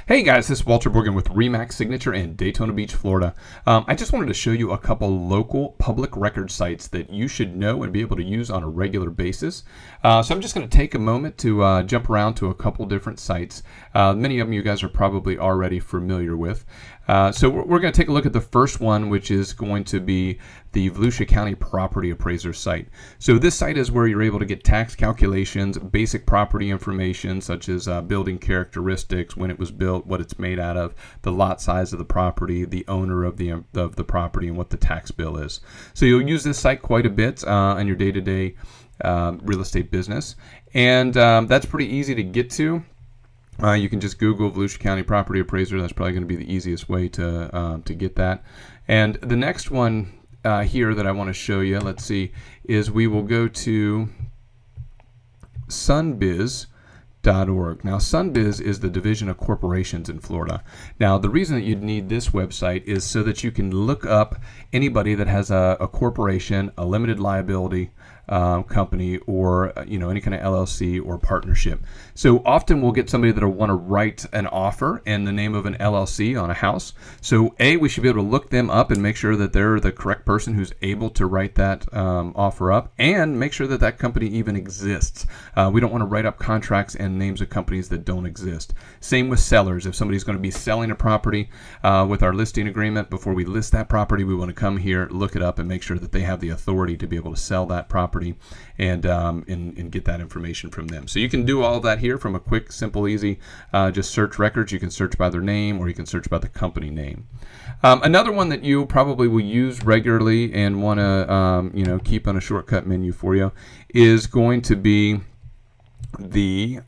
Hey guys, this is Walter Borgen with Remax Signature in Daytona Beach, Florida. I just wanted to show you a couple local public record sites that you should know and be able to use on a regular basis. So I'm just going to take a moment to jump around to a couple different sites. Many of them you guys are probably already familiar with. So we're going to take a look at the first one, which is going to be the Volusia County Property Appraiser site. So this site is where you're able to get tax calculations, basic property information such as building characteristics, when it was built, what it's made out of, the lot size of the property, the owner of the property, and what the tax bill is. So you'll use this site quite a bit on your day-to-day real estate business, and that's pretty easy to get to. You can just Google Volusia County Property Appraiser. That's probably going to be the easiest way to get that. And the next one here that I want to show you, let's see, is we will go to sunbiz.org. Now, Sunbiz is the division of corporations in Florida. Now, the reason that you'd need this website is so that you can look up anybody that has a corporation, a limited liability company, or any kind of LLC or partnership. So often we'll get somebody that will want to write an offer in the name of an LLC on a house. So we should be able to look them up and make sure that they're the correct person who's able to write that offer up, and make sure that that company even exists. We don't want to write up contracts and names of companies that don't exist. Same with sellers. If somebody's going to be selling a property with our listing agreement, before we list that property, we want to come here, look it up, and make sure that they have the authority to be able to sell that property and get that information from them. So you can do all of that here from a quick, simple, easy, just search records. You can search by their name, or you can search by the company name. Another one that you probably will use regularly and want to keep on a shortcut menu for you is going to be the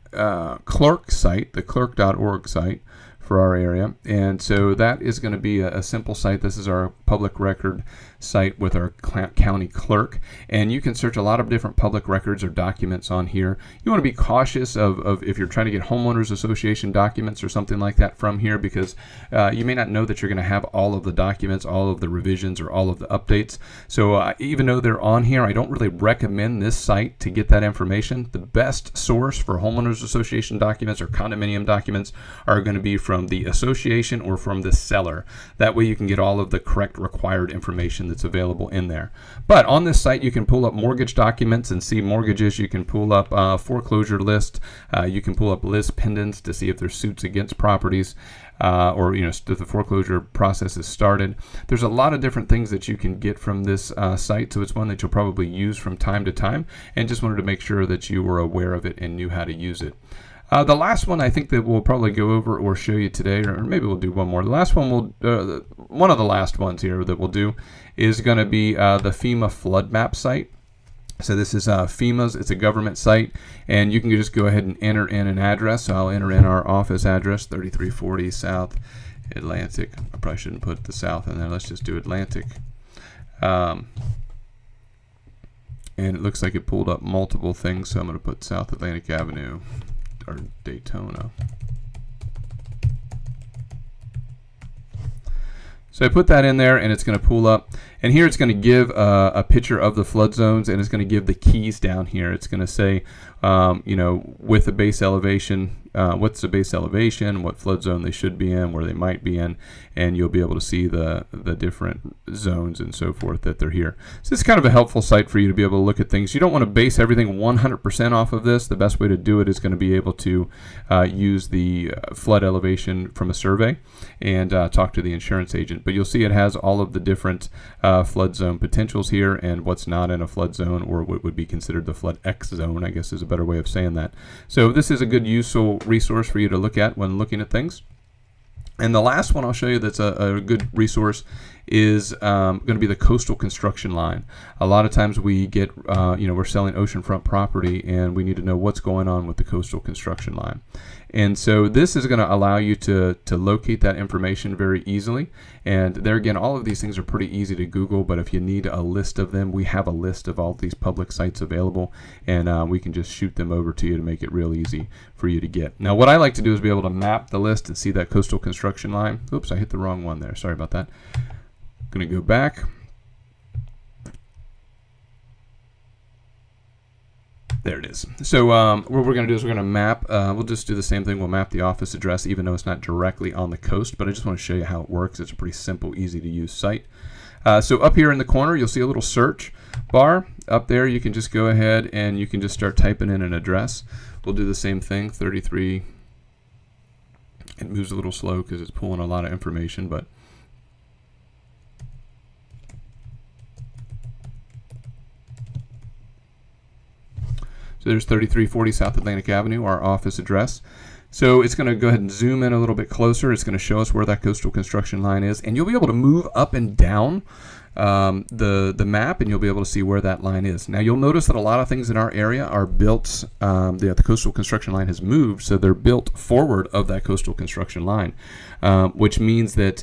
clerk site, the clerk.org site for our area. And so that is going to be a simple site. This is our public record site with our county clerk, and you can search a lot of different public records or documents on here. You want to be cautious of if you're trying to get homeowners association documents or something like that from here, because you may not know that you're going to have all of the documents, all of the revisions, or all of the updates. So even though they're on here, I don't really recommend this site to get that information. The best source for homeowners association documents or condominium documents are going to be from the association or from the seller. That way you can get all of the correct required information that's available in there. But on this site you can pull up mortgage documents and see mortgages. You can pull up foreclosure list. You can pull up list pendants to see if there's suits against properties, or if the foreclosure process is started. There's a lot of different things that you can get from this site, so it's one that you'll probably use from time to time, and just wanted to make sure that you were aware of it and knew how to use it. The last one I think that we'll probably go over or show you today, or maybe we'll do one more. The last one one of the last ones here that we'll do is going to be the FEMA flood map site. So this is FEMA's. It's a government site, and you can just go ahead and enter in an address. So I'll enter in our office address, 3340 South Atlantic. I probably shouldn't put the South in there. Let's just do Atlantic. And it looks like it pulled up multiple things, so I'm going to put South Atlantic Avenue, or Daytona. So I put that in there, and it's going to pull up, and here it's going to give a picture of the flood zones, and it's going to give the keys down here. It's going to say with the base elevation, what's the base elevation, what flood zone they should be in, where they might be in, and you'll be able to see the different zones and so forth that they're here. So it's kind of a helpful site for you to be able to look at things. You don't want to base everything 100% off of this. The best way to do it is going to be able to use the flood elevation from a survey and talk to the insurance agent. But you'll see it has all of the different flood zone potentials here, and what's not in a flood zone, or what would be considered the flood X zone, I guess is a better way of saying that. So this is a good useful resource for you to look at when looking at things. And the last one I'll show you that's a good resource is going to be the coastal construction line. A lot of times we get, we're selling oceanfront property, and we need to know what's going on with the coastal construction line. And so this is going to allow you to locate that information very easily. And there again, all of these things are pretty easy to Google, but if you need a list of them, we have a list of all these public sites available, and we can just shoot them over to you to make it real easy for you to get. Now what I like to do is be able to map the list and see that coastal construction line. Oops, I hit the wrong one there. Sorry about that. Going to go back. There it is. So what we're going to do is we're going to map, we'll just do the same thing. We'll map the office address even though it's not directly on the coast, but I just want to show you how it works. It's a pretty simple, easy to use site. So up here in the corner, you'll see a little search bar. Up there, you can just go ahead and you can just start typing in an address. We'll do the same thing, 33. It moves a little slow because it's pulling a lot of information, but so there's 3340 South Atlantic Avenue, our office address. So it's going to go ahead and zoom in a little bit closer. It's going to show us where that coastal construction line is, and you'll be able to move up and down the map, and you'll be able to see where that line is. Now you'll notice that a lot of things in our area are built, the coastal construction line has moved, so they're built forward of that coastal construction line, which means that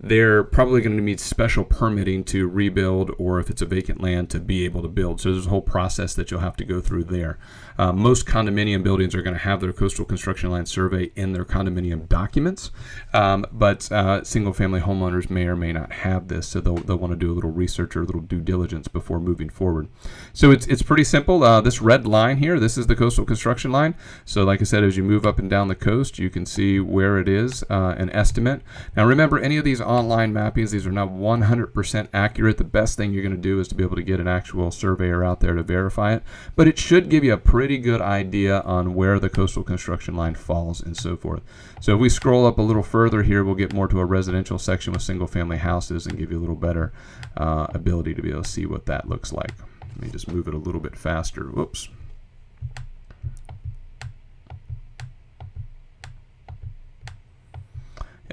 they're probably going to need special permitting to rebuild, or if it's a vacant land, to be able to build. So there's a whole process that you'll have to go through there. Most condominium buildings are going to have their coastal construction line survey in their condominium documents, but single-family homeowners may or may not have this, so they'll want to do a little research or a little due diligence before moving forward. So it's pretty simple. This red line here, this is the coastal construction line. So like I said, as you move up and down the coast, you can see where it is, an estimate. Now remember, any of these online mappings, these are not 100% accurate. The best thing you're going to do is to be able to get an actual surveyor out there to verify it, but it should give you a pretty good idea on where the coastal construction line falls and so forth. So if we scroll up a little further here, we'll get more to a residential section with single family houses and give you a little better ability to be able to see what that looks like. Let me just move it a little bit faster. Whoops.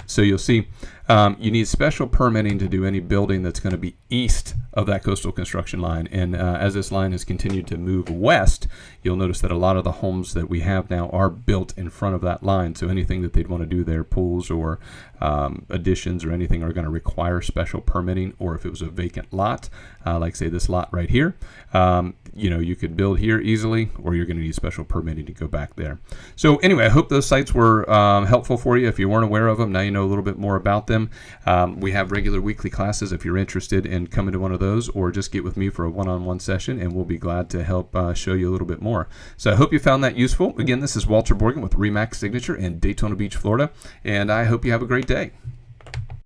So you'll see you need special permitting to do any building that's going to be east of that coastal construction line. And as this line has continued to move west, you'll notice that a lot of the homes that we have now are built in front of that line. So anything that they'd want to do there, pools or additions or anything, are going to require special permitting. Or if it was a vacant lot, like say this lot right here, you know, you could build here easily, or you're going to need special permitting to go back there. So anyway, I hope those sites were helpful for you. If you weren't aware of them, now you know a little bit more about them. We have regular weekly classes if you're interested in coming to one of those, or just get with me for a one-on-one session and we'll be glad to help show you a little bit more. So I hope you found that useful. Again, this is Walter Borgen with RE/MAX Signature in Daytona Beach, Florida, and I hope you have a great day.